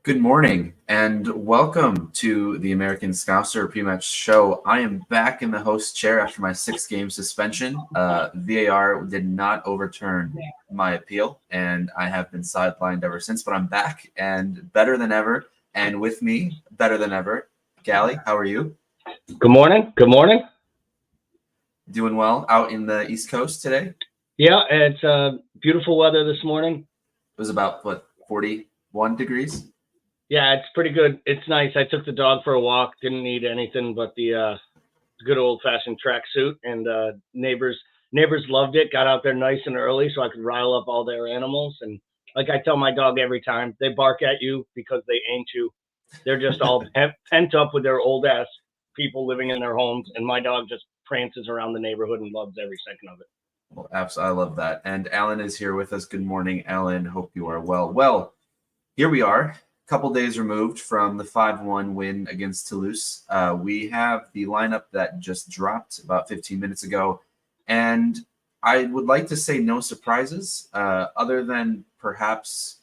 Good morning and welcome to the American Scouser pre-match show. I am back in the host chair after my 6-game suspension. VAR did not overturn my appeal, and I have been sidelined ever since, but I'm back and better than ever. And with me, better than ever, Gally, how are you? Good morning. Good morning. Doing well out in the East Coast today? Yeah, it's beautiful weather this morning. It was about, 41 degrees? Yeah, it's pretty good. It's nice. I took the dog for a walk. Didn't need anything but the good old-fashioned tracksuit, and neighbors loved it. Got out there nice and early so I could rile up all their animals. And like I tell my dog every time, they bark at you because they ain't you. They're just all pent up with their old-ass people living in their homes, and my dog just prances around the neighborhood and loves every second of it. Well, absolutely, I love that. And Alan is here with us. Good morning, Alan. Hope you are well. Well, here we are. Couple days removed from the 5-1 win against Toulouse. We have the lineup that just dropped about 15 minutes ago, and I would like to say no surprises other than perhaps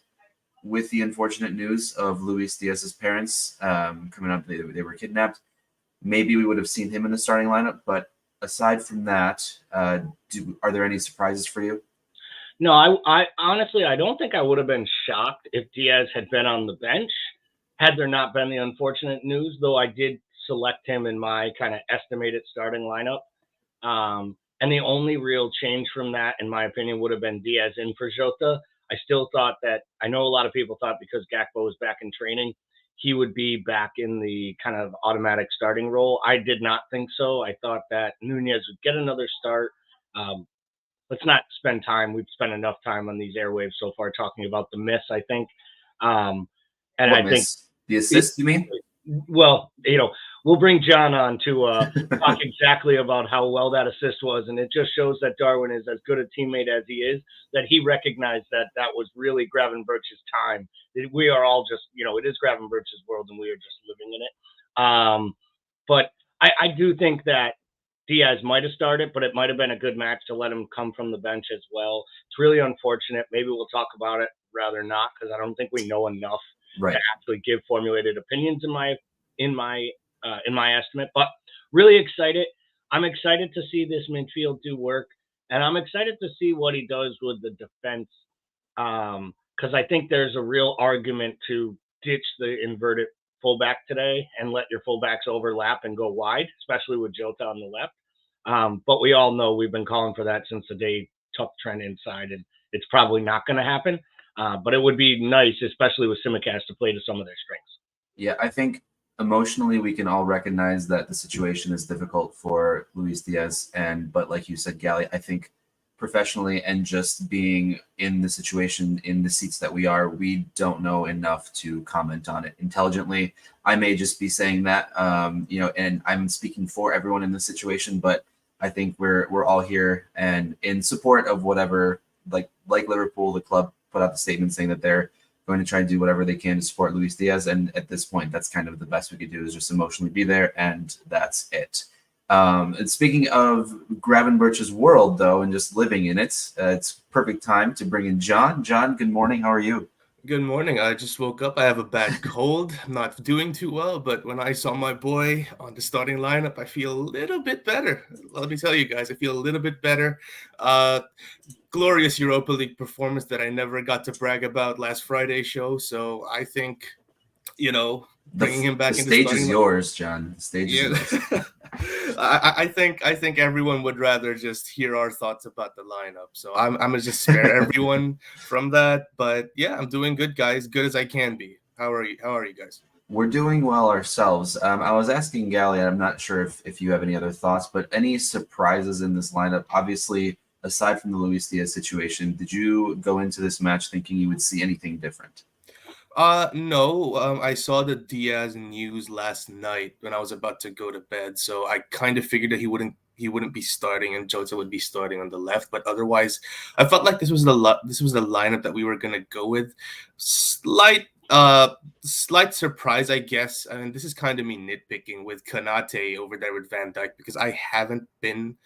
with the unfortunate news of Luis Diaz's parents coming up. They were kidnapped. Maybe we would have seen him in the starting lineup, but aside from that, are there any surprises for you? No, I honestly, I don't think I would have been shocked if Diaz had been on the bench had there not been the unfortunate news, though I did select him in my kind of estimated starting lineup. And the only real change from that, in my opinion, would have been Diaz in for Jota. I still thought that, I know a lot of people thought because Gakpo was back in training, he would be back in the kind of automatic starting role. I did not think so. I thought that Nunez would get another start. Let's not spend time. We've spent enough time on these airwaves so far talking about the miss, I think. And I think the assist, you mean? Well, we'll bring John on to talk exactly about how well that assist was. And it just shows that Darwin is as good a teammate as he is, that he recognized that was really Gravenberch's time. We are all just, it is Gravenberch's world and we are just living in it. But I do think that Diaz might have started, but it might have been a good match to let him come from the bench as well. It's really unfortunate. Maybe we'll talk about it, rather not, because I don't think we know enough to actually give formulated opinions in my estimate. But really excited. I'm excited to see this midfield do work, and I'm excited to see what he does with the defense, because I think there's a real argument to ditch the inverted fullback today and let your fullbacks overlap and go wide, especially with Jota on the left. But we all know we've been calling for that since the day Tuck Trent inside, and it's probably not going to happen. But it would be nice, especially with Simicast, to play to some of their strengths. Yeah, I think emotionally we can all recognize that the situation is difficult for Luis Diaz. But like you said, Gally, I think professionally and just being in the situation, in the seats that we are, we don't know enough to comment on it intelligently. I may just be saying that, and I'm speaking for everyone in this situation, but I think we're all here and in support of whatever, like Liverpool, the club put out the statement saying that they're going to try and do whatever they can to support Luis Diaz. And at this point, that's kind of the best we could do, is just emotionally be there, and that's it. And speaking of Gravenberch's world, though, and just living in it, it's perfect time to bring in John. John, good morning. How are you? Good morning. I just woke up. I have a bad cold. I'm not doing too well, but when I saw my boy on the starting lineup, I feel a little bit better. Let me tell you guys, I feel a little bit better. Glorious Europa League performance that I never got to brag about last Friday's show. So I think, bringing him back into the stage is yours, John. The stage is yours. I think everyone would rather just hear our thoughts about the lineup. So I'm gonna just spare everyone from that. But yeah, I'm doing good, guys. Good as I can be. How are you guys? We're doing well ourselves. I was asking Gally, I'm not sure if you have any other thoughts, but any surprises in this lineup? Obviously, aside from the Luis Diaz situation, did you go into this match thinking you would see anything different? No. I saw the Diaz news last night when I was about to go to bed, so I kind of figured that he wouldn't be starting and Jota would be starting on the left. But otherwise, I felt like this was the lineup that we were gonna go with. Slight surprise, I guess. I mean, this is kind of me nitpicking with Kanate over there with Van Dijk because I haven't been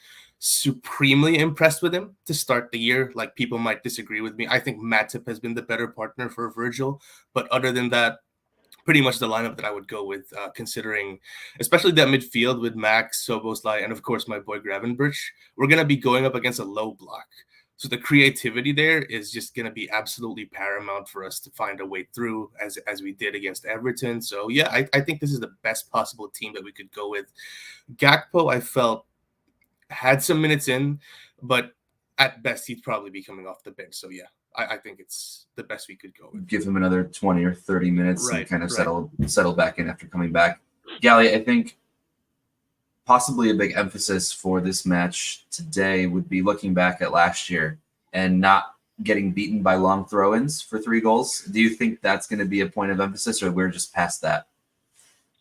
supremely impressed with him to start the year. Like, people might disagree with me. I think Matip has been the better partner for Virgil. But other than that, pretty much the lineup that I would go with, considering especially that midfield with Max, Soboslai, and of course my boy Gravenberch. We're going to be going up against a low block. So the creativity there is just going to be absolutely paramount for us to find a way through as we did against Everton. So yeah, I think this is the best possible team that we could go with. Gakpo, I felt, had some minutes in, but at best he'd probably be coming off the bench. So yeah, I think it's the best we could go with. Give him another 20 or 30 minutes Right, and kind of right. settle back in after coming back. Gally, I think possibly a big emphasis for this match today would be looking back at last year and not getting beaten by long throw-ins for 3 goals. Do you think that's going to be a point of emphasis, or we're just past that?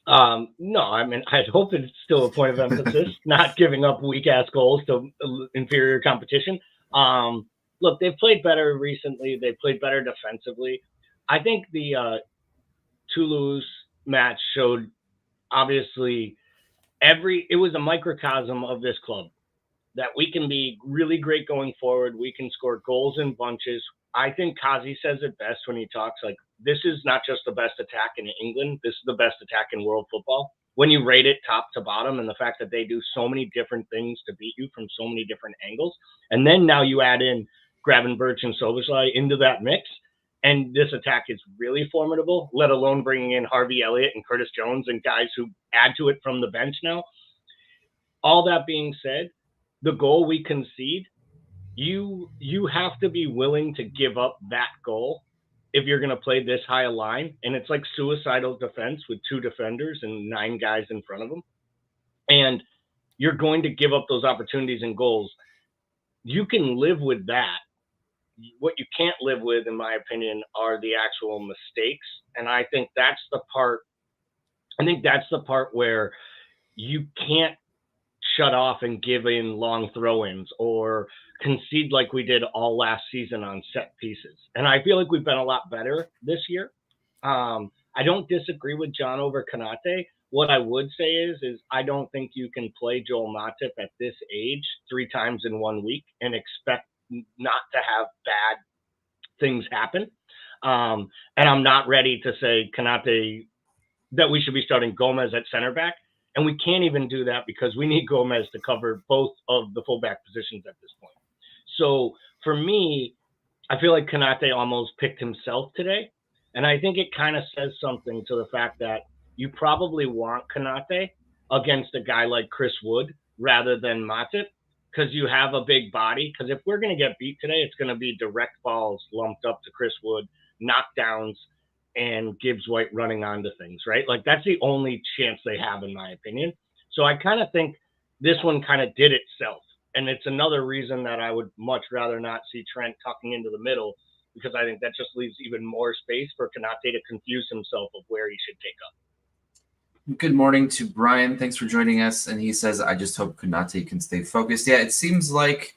No, I mean, I'd hope it's still a point of emphasis, not giving up weak-ass goals to inferior competition. Look, they've played better recently. They've played better defensively. I think the Toulouse match showed, obviously, it was a microcosm of this club, that we can be really great going forward. We can score goals in bunches. I think Kazi says it best when he talks, like, this is not just the best attack in England. This is the best attack in world football. When you rate it top to bottom, and the fact that they do so many different things to beat you from so many different angles. And then now you add in Gravenberch and Soboslai into that mix, and this attack is really formidable, let alone bringing in Harvey Elliott and Curtis Jones and guys who add to it from the bench now. All that being said, the goal we concede, you have to be willing to give up that goal if you're going to play this high a line. And it's like suicidal defense with 2 defenders and 9 guys in front of them. And you're going to give up those opportunities and goals. You can live with that. What you can't live with, in my opinion, are the actual mistakes. And I think that's the part where you can't shut off and give in long throw-ins or concede like we did all last season on set pieces. And I feel like we've been a lot better this year. I don't disagree with John over Kanate. What I would say is I don't think you can play Joel Matip at this age 3 times in 1 week and expect not to have bad things happen. And I'm not ready to say Kanate that we should be starting Gomez at center back. And we can't even do that because we need Gomez to cover both of the fullback positions at this point. So for me, I feel like Kanate almost picked himself today. And I think it kind of says something to the fact that you probably want Kanate against a guy like Chris Wood rather than Matip, because you have a big body. Because if we're going to get beat today, it's going to be direct balls lumped up to Chris Wood, knockdowns, and Gibbs White running onto things, right? Like, that's the only chance they have, in my opinion. So I kind of think this one kind of did itself. And it's another reason that I would much rather not see Trent tucking into the middle, because I think that just leaves even more space for Kanate to confuse himself of where he should take up. Good morning to Brian. Thanks for joining us. And he says, I just hope Kanate can stay focused. Yeah, it seems like,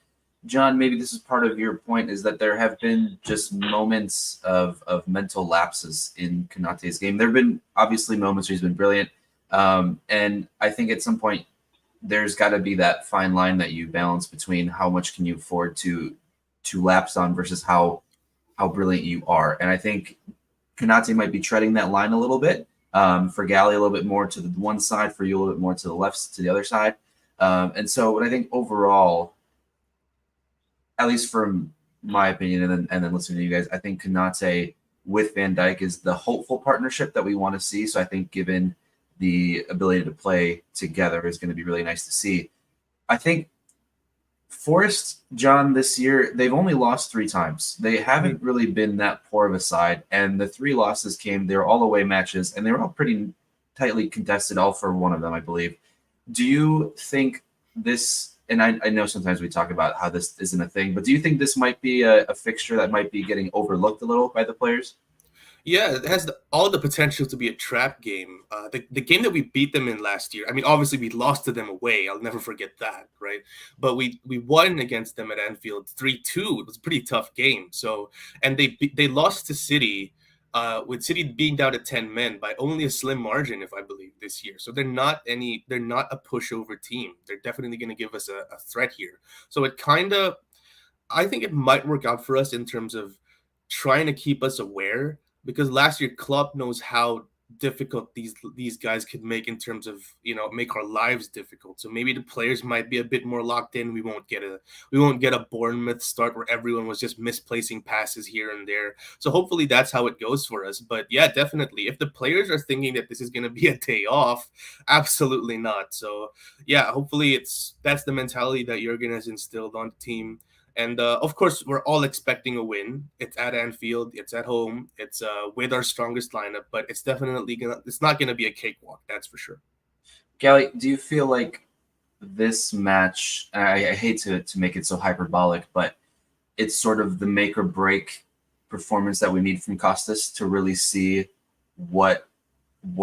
John, maybe this is part of your point, is that there have been just moments of mental lapses in Kanate's game. There have been obviously moments where he's been brilliant. And I think at some point there's got to be that fine line that you balance between how much can you afford to lapse on versus how brilliant you are. And I think Kanate might be treading that line a little bit. For Gally, a little bit more to the one side, for you a little bit more to the left, to the other side. And so what I think overall, at least from my opinion, and then listening to you guys, I think Kanate with Van Dijk is the hopeful partnership that we want to see. So I think given the ability to play together is going to be really nice to see. I think Forest, John, this year, they've only lost 3 times. They haven't really been that poor of a side. And the 3 losses they were all away matches, and they were all pretty tightly contested, all for one of them, I believe. Do you think this, and I know sometimes we talk about how this isn't a thing, but do you think this might be a fixture that might be getting overlooked a little by the players? Yeah, it has all the potential to be a trap game. The game that we beat them in last year, I mean, obviously we lost to them away. I'll never forget that, right? But we won against them at Anfield 3-2. It was a pretty tough game. So, and they lost to City, with City being down to 10 men by only a slim margin, if I believe, this year. So they're not a pushover team. They're definitely going to give us a threat here. So it kind of, I think it might work out for us in terms of trying to keep us aware, because last year Klopp knows how difficult these guys could make in terms of, make our lives difficult. So maybe the players might be a bit more locked in. We won't get a Bournemouth start where everyone was just misplacing passes here and there. So hopefully that's how it goes for us. But yeah, definitely, if the players are thinking that this is going to be a day off, absolutely not. So yeah, hopefully that's the mentality that Jurgen has instilled on the team. And of course, we're all expecting a win. It's at Anfield. It's at home. It's with our strongest lineup, but it's not gonna be a cakewalk. That's for sure. Gally, do you feel like this match? I hate to make it so hyperbolic, but it's sort of the make or break performance that we need from Costas to really see what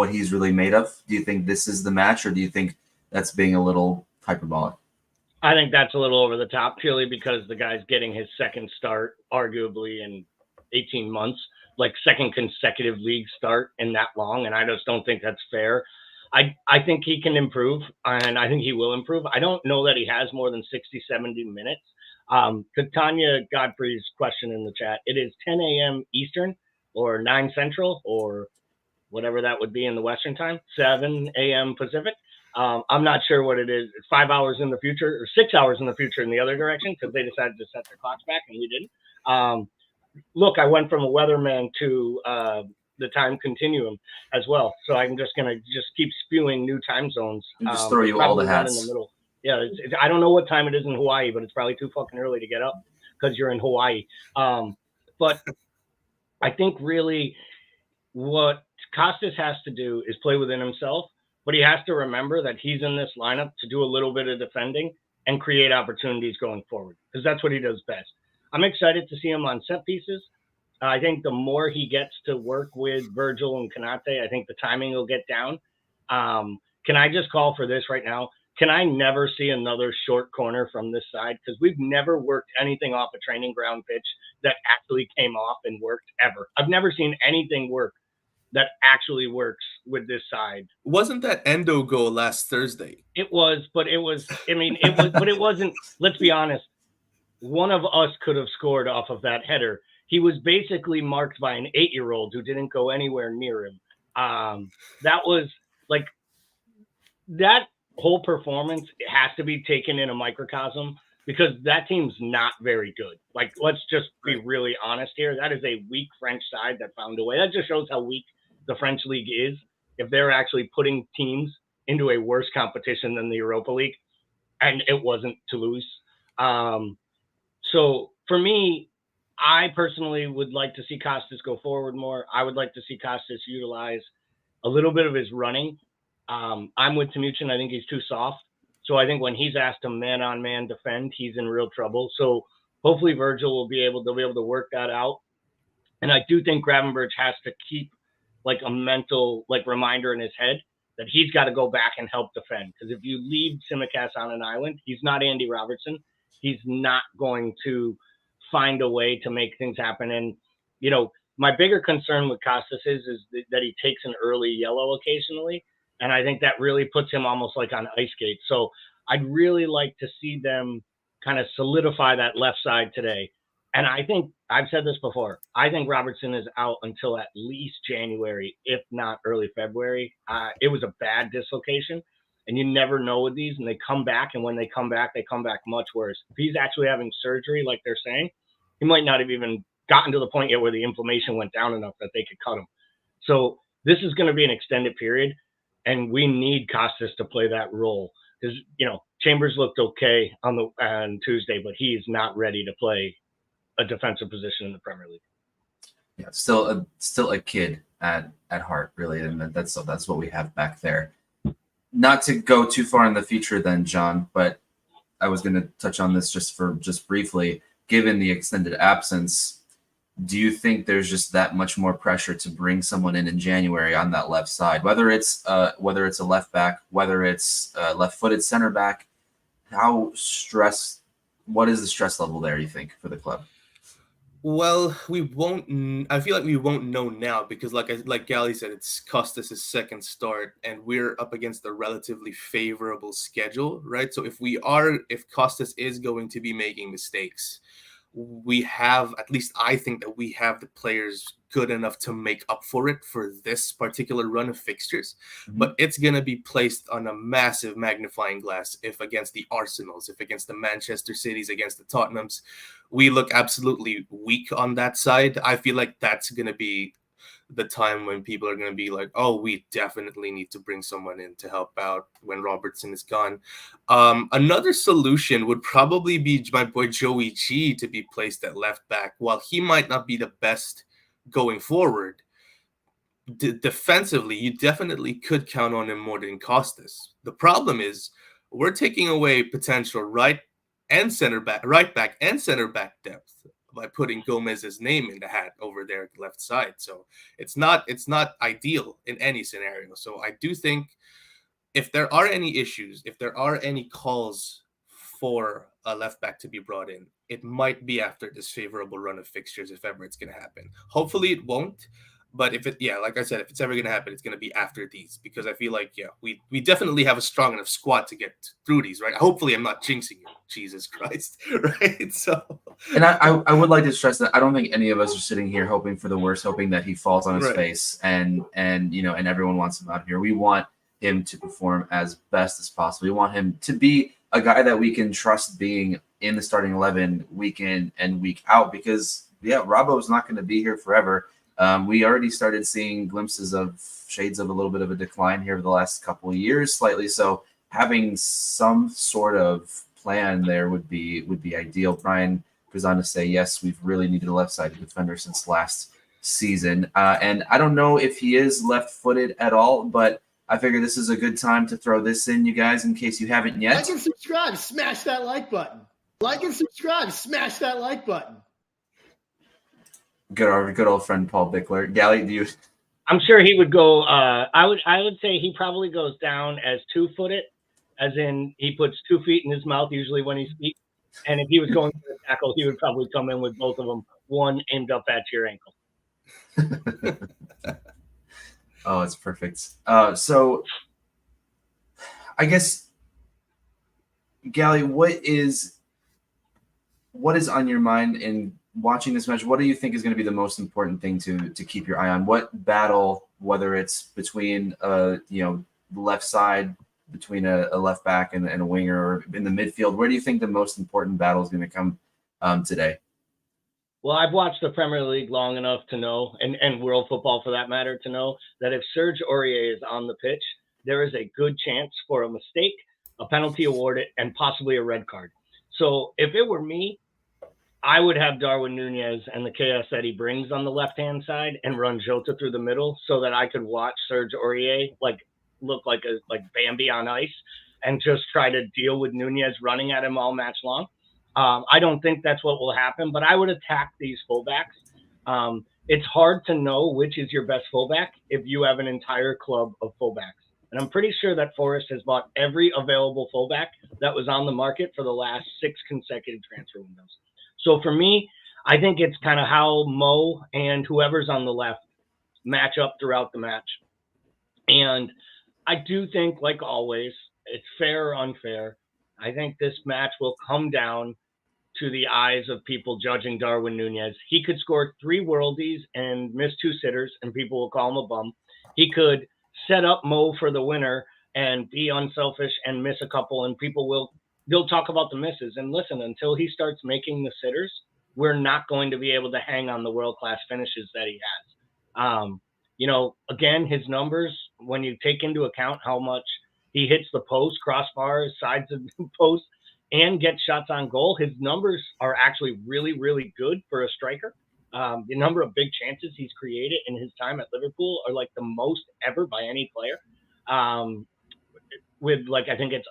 he's really made of. Do you think this is the match, or do you think that's being a little hyperbolic? I think that's a little over the top, purely because the guy's getting his second start, arguably in 18 months, like second consecutive league start in that long. And I just don't think that's fair. I think he can improve, and I think he will improve. I don't know that he has more than 60, 70 minutes. To Tanya Godfrey's question in the chat, it is 10 a.m. Eastern or 9 Central or whatever that would be in the Western time, 7 a.m. Pacific. I'm not sure what it is. It's 5 hours in the future or 6 hours in the future in the other direction, because they decided to set their clocks back and we didn't. Look, I went from a weatherman to the time continuum as well. So I'm just going to keep spewing new time zones. And just throw you all the hats. In the middle. Yeah, I don't know what time it is in Hawaii, but it's probably too fucking early to get up because you're in Hawaii. But I think really what Costas has to do is play within himself, but he has to remember that he's in this lineup to do a little bit of defending and create opportunities going forward, because that's what he does best. I'm excited to see him on set pieces. I think the more he gets to work with Virgil and Kanate, I think the timing will get down. Can I just call for this right now? Can I never see another short corner from this side? Because we've never worked anything off a training ground pitch that actually came off and worked ever. I've never seen anything work that actually works with this side. Wasn't that Endo goal last Thursday? It was, but it was, but it wasn't, let's be honest. One of us could have scored off of that header. He was basically marked by an 8-year-old who didn't go anywhere near him. That was like, that whole performance has to be taken in a microcosm, because that team's not very good. Like, let's just be really honest here. That is a weak French side that found a way. That just shows how weak the French league is, if they're actually putting teams into a worse competition than the Europa League, and it wasn't Toulouse. So for me, I personally would like to see Costas go forward more. I would like to see Costas utilize a little bit of his running. I'm with Timuchin. I think he's too soft. So I think when he's asked to man-on-man defend, he's in real trouble. So hopefully they'll be able to work that out. And I do think Gravenberch has to keep like a mental reminder in his head that he's got to go back and help defend. Because if you leave Tsimikas on an island, he's not Andy Robertson. He's not going to find a way to make things happen. And, my bigger concern with Costas is that he takes an early yellow occasionally. And I think that really puts him almost like on ice skate. So I'd really like to see them kind of solidify that left side today. And I think, I've said this before, I think Robertson is out until at least January, if not early February. It was a bad dislocation, and you never know with these, and they come back, and when they come back much worse. If he's actually having surgery, like they're saying, he might not have even gotten to the point yet where the inflammation went down enough that they could cut him. So this is going to be an extended period, and we need Costas to play that role. Because, Chambers looked okay on Tuesday, but he is not ready to play a defensive position in the Premier League. Yeah, still a kid at heart, really, and that's what we have back there. Not to go too far in the future, then, John, but I was going to touch on this just briefly. Given the extended absence, do you think there's just that much more pressure to bring someone in January on that left side, whether it's a left back, whether it's a left-footed center back? What is the stress level there, you think, for the club? Well, we won't. I feel like we won't know now because, like Gally said, it's Costas' second start, and we're up against a relatively favorable schedule, right? So if Costas is going to be making mistakes, we have, at least I think that we have the players good enough to make up for it for this particular run of fixtures. Mm-hmm. But it's going to be placed on a massive magnifying glass if against the Arsenals, if against the Manchester Cities, against the Tottenhams, we look absolutely weak on that side. I feel like that's going to be the time when people are going to be like, oh, we definitely need to bring someone in to help out when Robertson is gone. Another solution would probably be my boy Joey G to be placed at left back. While he might not be the best going forward, defensively, you definitely could count on him more than Costas. The problem is we're taking away potential right back and center back depth by putting Gomez's name in the hat over there at the left side. So it's not ideal in any scenario. So I do think if there are any issues, if there are any calls for a left back to be brought in, it might be after this favorable run of fixtures, if ever it's going to happen. Hopefully it won't. But like I said, if it's ever going to happen, it's going to be after these, because I feel like, we definitely have a strong enough squad to get through these, right? Hopefully I'm not jinxing you, Jesus Christ, right? So, and I would like to stress that I don't think any of us are sitting here hoping for the worst, hoping that he falls on his face and everyone wants him out here. We want him to perform as best as possible. We want him to be a guy that we can trust being in the starting 11 week in and week out, because Robbo's not going to be here forever. We already started seeing glimpses of shades of a little bit of a decline here over the last couple of years, slightly. So having some sort of plan there would be ideal. Brian goes on to say, yes, we've really needed a left-sided defender since last season. And I don't know if he is left-footed at all, but I figure this is a good time to throw this in, you guys, in case you haven't yet. Like and subscribe. Smash that like button. Like and subscribe. Smash that like button. Good old friend Paul Bickler. Gally, do you? I'm sure he would go. I would say he probably goes down as 2-footed, as in he puts 2 feet in his mouth usually when he speaks. And if he was going for a tackle, he would probably come in with both of them, one aimed up at your ankle. Oh, it's perfect. So I guess, Gally, what is on your mind in watching this match? What do you think is going to be the most important thing to keep your eye on? What battle, whether it's between the left side, between a left back and a winger, or in the midfield, where do you think the most important battle is going to come today? Well, I've watched the Premier League long enough to know, and world football for that matter, to know that if Serge Aurier is on the pitch, there is a good chance for a mistake, a penalty awarded, and possibly a red card. So if it were me, I would have Darwin Nunez and the chaos that he brings on the left-hand side and run Jota through the middle so that I could watch Serge Aurier look like Bambi on ice and just try to deal with Nunez running at him all match long. I don't think that's what will happen, but I would attack these fullbacks. It's hard to know which is your best fullback if you have an entire club of fullbacks. And I'm pretty sure that Forest has bought every available fullback that was on the market for the last 6 consecutive transfer windows. So for me, I think it's kind of how Mo and whoever's on the left match up throughout the match. And I do think, like always, it's fair or unfair. I think this match will come down to the eyes of people judging Darwin Nunez. He could score 3 worldies and miss 2 sitters, and people will call him a bum. He could set up Mo for the winner and be unselfish and miss a couple, and they'll talk about the misses. And listen, until he starts making the sitters, we're not going to be able to hang on the world-class finishes that he has. Again, his numbers, when you take into account how much he hits the post, crossbars, sides of the post, and gets shots on goal, his numbers are actually really, really good for a striker. The number of big chances he's created in his time at Liverpool are like the most ever by any player. With I think it's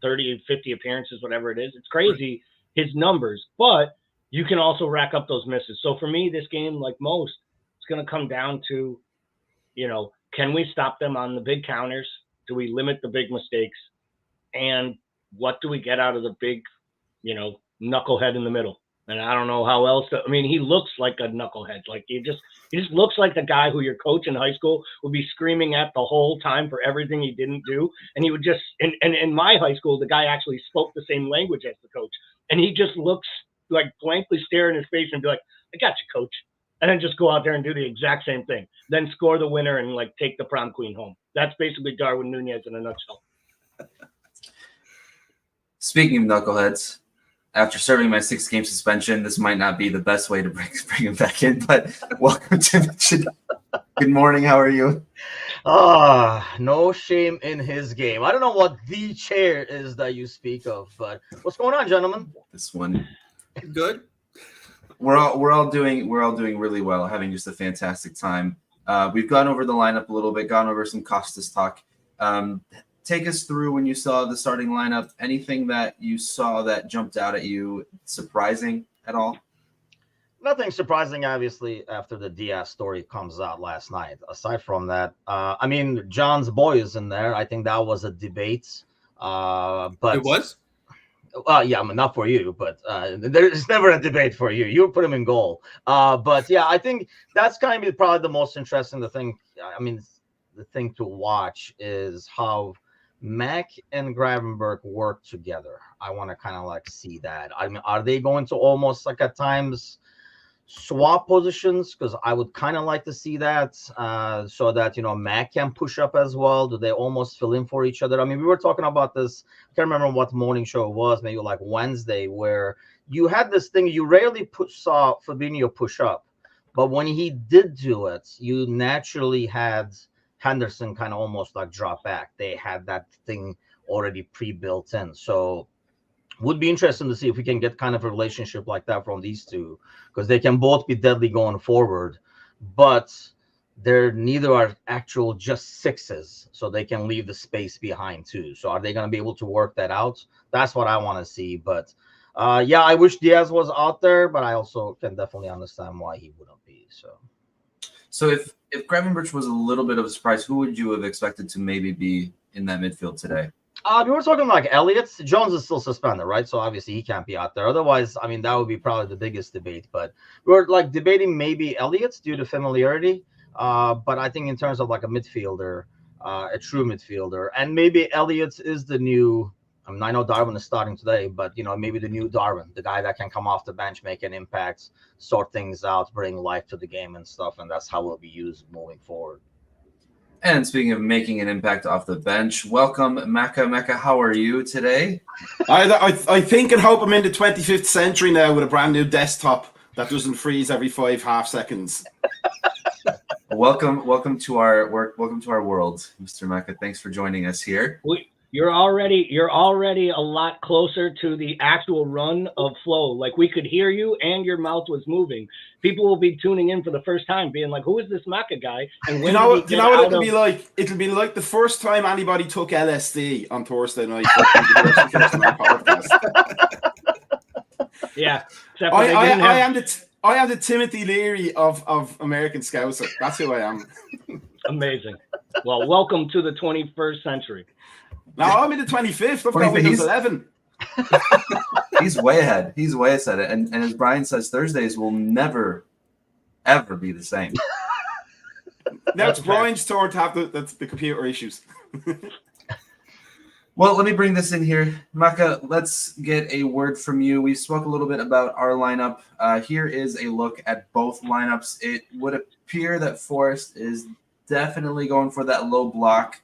30, 50 appearances, whatever it is. It's crazy, his numbers. But you can also rack up those misses. So for me, this game, like most, it's going to come down to, can we stop them on the big counters? Do we limit the big mistakes? And what do we get out of the big, knucklehead in the middle? And I don't know how else to. I mean, he looks like a knucklehead. Like he just looks like the guy who your coach in high school would be screaming at the whole time for everything he didn't do. And he would just. And in my high school, the guy actually spoke the same language as the coach, and he just looks like blankly stare in his face and be like, "I got you, coach," and then just go out there and do the exact same thing, then score the winner and like take the prom queen home. That's basically Darwin Nunez in a nutshell. Speaking of knuckleheads, after serving my 6-game suspension, this might not be the best way to bring him back in, but welcome to Mitch. Good morning. How are you? No shame in his game. I don't know what the chair is that you speak of, but what's going on, gentlemen? This one. Good. We're all doing really well, having just a fantastic time. We've gone over the lineup a little bit, gone over some Costas talk. Take us through when you saw the starting lineup. Anything that you saw that jumped out at you, surprising at all? Nothing surprising, obviously, after the Diaz story comes out last night. Aside from that, John's boy is in there. I think that was a debate. But It was? Yeah, not for you, but there's never a debate for you. You put him in goal. But yeah, I think that's kind of probably the most interesting thing. The thing to watch is how Mac and Gravenberg work together. I want to kind of like see that. I mean, are they going to almost like at times swap positions? Because I would kind of like to see that so that, Mac can push up as well. Do they almost fill in for each other? I mean, we were talking about this. I can't remember what morning show it was, maybe like Wednesday, where you had this thing. You rarely saw Fabinho push up. But when he did do it, you naturally had Henderson kind of almost like drop back. They had that thing already pre-built in. So would be interesting to see if we can get kind of a relationship like that from these two, because they can both be deadly going forward, but they're neither are actual just sixes, so they can leave the space behind too. So are they going to be able to work that out? That's what I want to see. But yeah, I wish Diaz was out there, but I also can definitely understand why he wouldn't be. So if Gravenberch was a little bit of a surprise, who would you have expected to maybe be in that midfield today? We were talking like Elliott. Jones is still suspended, right? So obviously he can't be out there. Otherwise, I mean, that would be probably the biggest debate. But we were like debating maybe Elliott due to familiarity. But I think in terms of like a midfielder, a true midfielder, and maybe Elliott is the new. I know Darwin is starting today, but maybe the new Darwin, the guy that can come off the bench, make an impact, sort things out, bring life to the game and stuff, and that's how we'll be used moving forward. And speaking of making an impact off the bench, welcome, Mecca. Mecca, how are you today? I think and hope I'm in the 25th century now with a brand new desktop that doesn't freeze every 5.5 seconds. Welcome to our world, Mr. Mecca. Thanks for joining us here. You're already a lot closer to the actual run of flow. Like we could hear you and your mouth was moving. People will be tuning in for the first time, being like, "Who is this Maka guy?" And when what it'll be like? It'll be like the first time anybody took LSD on Thursday night. Yeah, I am the Timothy Leary of American Scouser. That's who I am. Amazing. Well, welcome to the 21st century. No, I'm in the 25th. I've got Windows 11. He's way ahead. He's way ahead. And as Brian says, Thursdays will never, ever be the same. Now it's Brian's turn to have the computer issues. Well, let me bring this in here. Maka, let's get a word from you. We spoke a little bit about our lineup. Here is a look at both lineups. It would appear that Forrest is definitely going for that low block.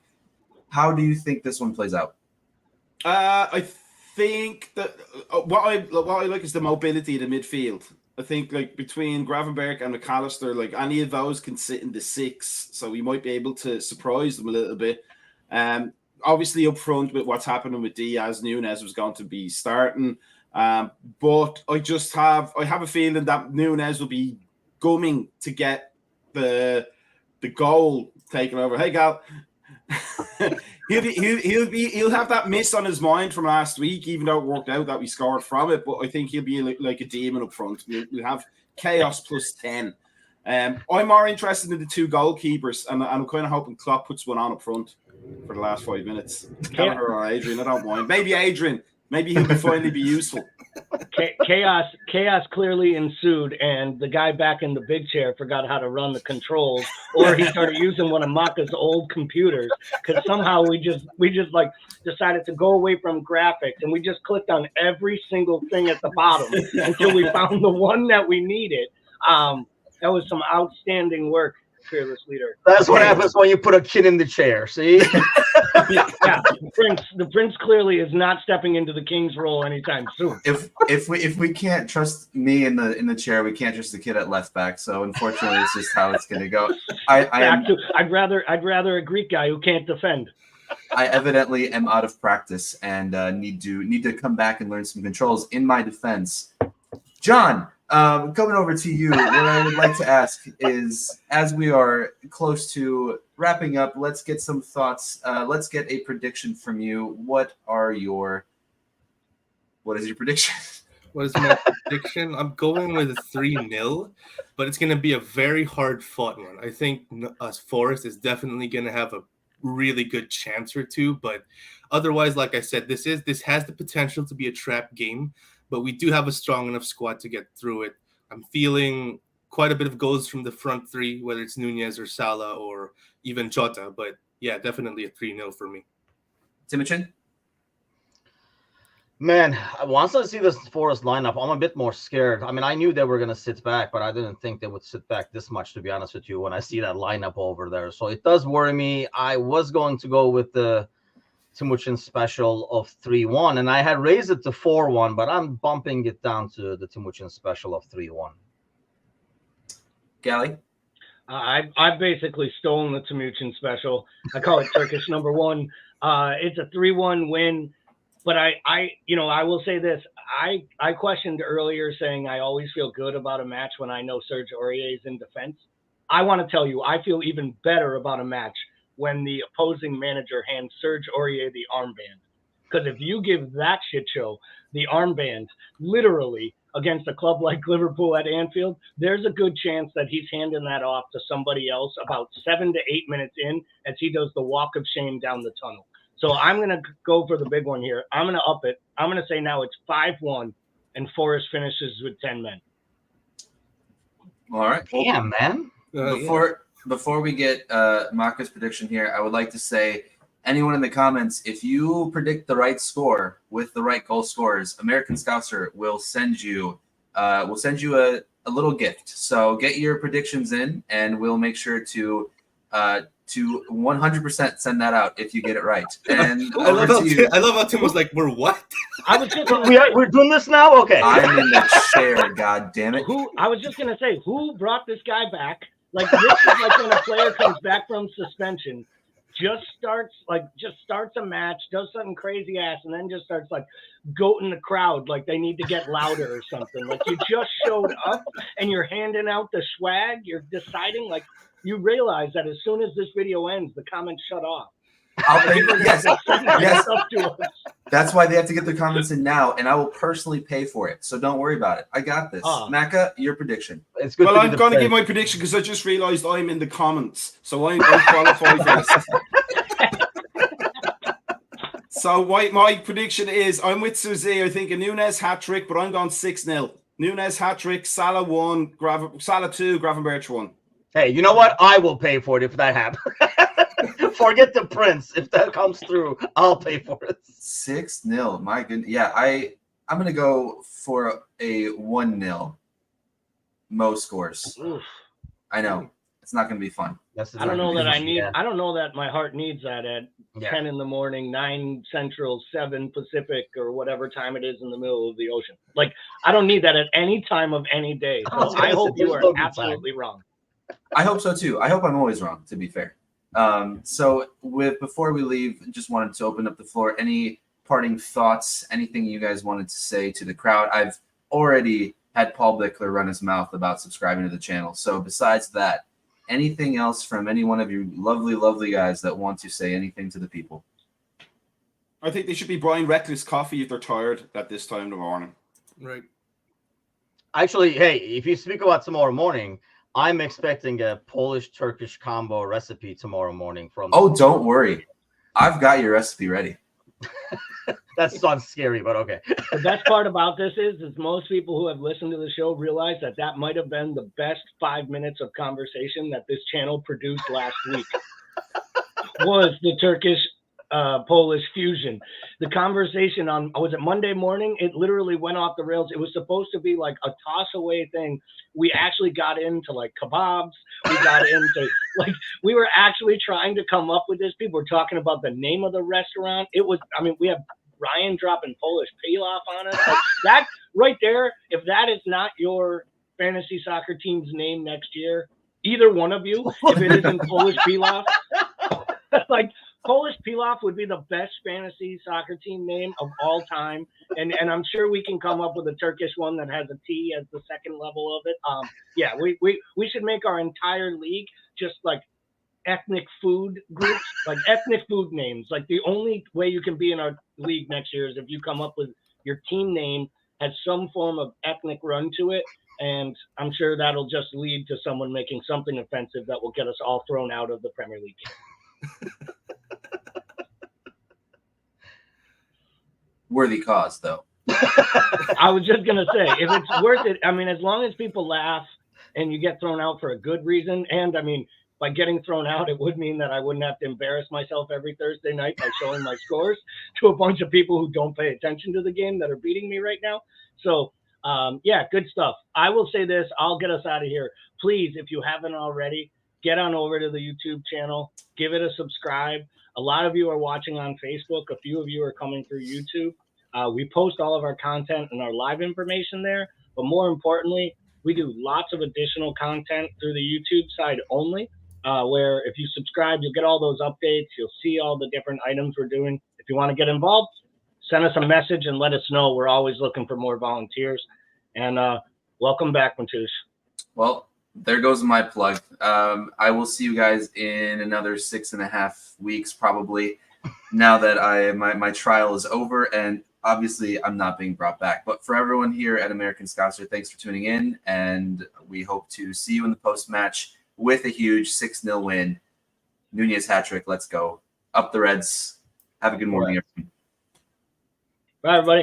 How do you think this one plays out? I think that what I like is the mobility of the midfield. I think like between Gravenberg and McAllister, like any of those can sit in the 6, so we might be able to surprise them a little bit. Obviously up front with what's happening with Diaz, Nunez was going to be starting. But I have a feeling that Nunez will be gumming to get the goal taken over. Hey, Gal. He'll have that miss on his mind from last week, even though it worked out that we scored from it. But I think he'll be like a demon up front. We'll have chaos plus 10. I'm more interested in the two goalkeepers, and I'm kind of hoping Klopp puts one on up front for the last 5 minutes. Gallagher or Adrian, I don't mind. Maybe Adrian. Maybe he'll finally be useful. Chaos clearly ensued, and the guy back in the big chair forgot how to run the controls, or he started using one of Maka's old computers, because somehow we just like decided to go away from graphics, and we just clicked on every single thing at the bottom until we found the one that we needed. That was some outstanding work, fearless leader. That's what happens when you put a kid in the chair. See? Yeah, the prince clearly is not stepping into the king's role anytime soon. If we can't trust me in the chair, we can't trust the kid at left back. So unfortunately, it's just how it's going to go. I'd rather a Greek guy who can't defend. I evidently am out of practice and need to come back and learn some controls. In my defense, John, coming over to you, what I would like to ask is, as we are close to wrapping up, let's get some thoughts. Let's get a prediction from you. What is your prediction? What is my prediction? I'm going with a 3-0, but it's going to be a very hard-fought one. I think Forest is definitely going to have a really good chance or two, but otherwise, like I said, this has the potential to be a trap game, but we do have a strong enough squad to get through it. I'm feeling quite a bit of goals from the front three, whether it's Nunez or Salah or even Jota, but yeah, definitely a 3-0 for me. Timothy? Man, once I see this Forest lineup, I'm a bit more scared. I mean, I knew they were going to sit back, but I didn't think they would sit back this much, to be honest with you, when I see that lineup over there. So it does worry me. I was going to go with the Timuchin special of 3-1, and I had raised it to 4-1, but I'm bumping it down to the Timuchin special of 3-1. Gally? I've basically stolen the Timuchin special. I call it Turkish number one. It's a 3-1 win. But I will say this. I questioned earlier saying I always feel good about a match when I know Serge Aurier is in defense. I want to tell you, I feel even better about a match when the opposing manager hands Serge Aurier the armband. Because if you give that shit show the armband literally against a club like Liverpool at Anfield, there's a good chance that he's handing that off to somebody else about 7 to 8 minutes in as he does the walk of shame down the tunnel. So I'm going to go for the big one here. I'm going to up it. I'm going to say now it's 5-1, and Forest finishes with 10 men. All right. Damn, man. Before we get Maka's prediction here, I would like to say, anyone in the comments, if you predict the right score with the right goal scorers, American Scouser will send you a little gift. So get your predictions in, and we'll make sure to 100% send that out if you get it right. And I love how Tim was like, "We're what?" I was just We're doing this now? Okay. I'm in the chair, god damn it. I was just gonna say, who brought this guy back? Like, this is like when a player comes back from suspension, just starts a match, does something crazy ass, and then just starts like goating the crowd like they need to get louder or something. Like, you just showed up and you're handing out the swag. You're deciding, like, you realize that as soon as this video ends, the comments shut off. Yes. Up to us. That's why they have to get their comments in now, and I will personally pay for it. So don't worry about it. I got this. Maka, your prediction. It's good. Well, I'm going to give my prediction because I just realized I'm in the comments. So I'm qualified for this. So my prediction is, I'm with Suzy. I think a Nunez hat-trick, but I'm going 6-0. Nunez hat-trick, Salah 1, Salah 2, Gravenberch 1. Hey, you know what? I will pay for it if that happens. Forget the Prince. If that comes through, I'll pay for it. 6-0. My goodness. Yeah, I'm going to go for a 1-0. Mo scores. Oof. I know. It's not going to be fun. I don't know that I don't know that my heart needs that at 10 in the morning, 9 Central, 7 Pacific, or whatever time it is in the middle of the ocean. Like, I don't need that at any time of any day. So I hope you are absolutely wrong. I hope so too. I hope I'm always wrong, to be fair. So before we leave, just wanted to open up the floor. Any parting thoughts, anything you guys wanted to say to the crowd? I've already had Paul Bickler run his mouth about subscribing to the channel. So besides that, anything else from any one of you lovely, lovely guys that want to say anything to the people? I think they should be buying Reckless coffee if they're tired at this time in the morning. Right. Actually, hey, if you speak about tomorrow morning, I'm expecting a Polish-Turkish combo recipe tomorrow morning from. Oh, don't worry. I've got your recipe ready. That sounds scary, but okay. The best part about this is most people who have listened to the show realize that might have been the best 5 minutes of conversation that this channel produced last week. Was the Turkish Polish fusion. The conversation on, was it Monday morning? It literally went off the rails. It was supposed to be like a toss away thing. We actually got into like kebabs. We got into like, we were actually trying to come up with this. People were talking about the name of the restaurant. It was, I mean, we have Ryan dropping Polish pilaf on us. Like, that right there, if that is not your fantasy soccer team's name next year, either one of you, if it isn't Polish pilaf, like, Polish pilaf would be the best fantasy soccer team name of all time. And I'm sure we can come up with a Turkish one that has a T as the second level of it. Yeah, we should make our entire league just like ethnic food groups, like ethnic food names. Like the only way you can be in our league next year is if you come up with your team name has some form of ethnic run to it. And I'm sure that'll just lead to someone making something offensive that will get us all thrown out of the Premier League game. Worthy cause, though. I was just going to say, if it's worth it, I mean, as long as people laugh and you get thrown out for a good reason, and I mean, by getting thrown out, it would mean that I wouldn't have to embarrass myself every Thursday night by showing my scores to a bunch of people who don't pay attention to the game that are beating me right now. So, yeah, good stuff. I will say this. I'll get us out of here. Please, if you haven't already, get on over to the YouTube channel. Give it a subscribe. A lot of you are watching on Facebook. A few of you are coming through YouTube. We post all of our content and our live information there. But more importantly, we do lots of additional content through the YouTube side only, where if you subscribe, you'll get all those updates. You'll see all the different items we're doing. If you want to get involved, send us a message and let us know. We're always looking for more volunteers. And welcome back, Matoush. Well, there goes my plug. I will see you guys in another 6.5 weeks, probably, now that my trial is over, and obviously I'm not being brought back. But for everyone here at American Scouser, thanks for tuning in, and we hope to see you in the post-match with a huge 6-0 win. Nunez hat-trick, let's go. Up the Reds. Have a good morning, everyone. Bye, everybody.